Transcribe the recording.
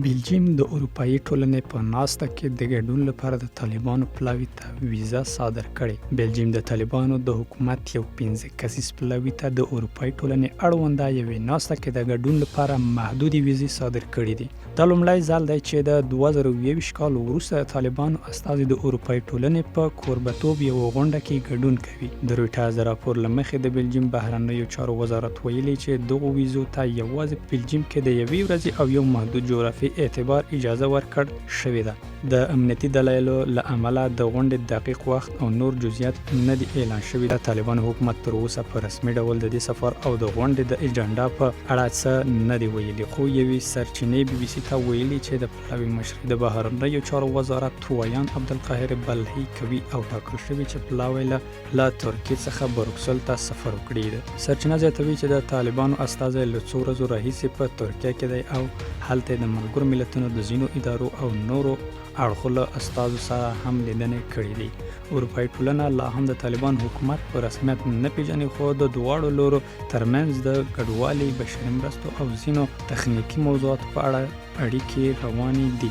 بلجیم د اروپایي ټولنې په ناسته کې د ګډون لپاره د طالبانو پلاوي ته ویزه صادر کړې. بلجیم د طالبانو د حکومت یو 15 کسیز پلاوي ته د اروپایي ټولنې اړونده یوې ناسته کې د ګډون لپاره محدودې ویزې صادر کړې دي. دا لومړی ځل دی چې د 2021 کال وروسته د طالبانو استازي د اروپایي ټولنې په کوربه‌توب یوه غونډه کې ګډون کوي. د رویټرز د راپور له مخې د بلجیم بهرنیو چارو وزارت ویلي چې دغو ویزو ته یوازې په بلجیم کې د یوې ورځې او یو محدود جغرافي اعتبار اجازه ورکړل شوې ده. د امنیتي دلایلو له امله د غونډې دقیق وخت او نور جزئیات نه دي اعلان شوي. د طالبانو حکومت تر اوسه په رسمي ډول د دې سفر او د غونډې د اجنډا په اړه څه نه دي ویلي، خو یوې سرچینې بي بي سي ته ویلي چې د پلاوي مشري د بهرنیو چارو وزارت ویان عبدالقاهر بلخي کوي او ټاکل شوي چې پلاوی له ترکیې څخه بروکسل ته سفر وکړي. سرچینه زیاتوي چې د طالبانو استازی له څو ورځو راهیسې په ترکیه کې دی او هلته د ملګرو ملتونو د ځینو ادارو او نورو اړخو له استازو سره هم لیدنې کړې دي. اروپایي ټولنه لا هم د طالبان حکومت په رسمیت نه پیژني، خو د دواړو لورو ترمنځ د ګډوالي، بشري مرستو او ځینو تخنیکي موضوعاتو په اړه اړیکې روانې دي.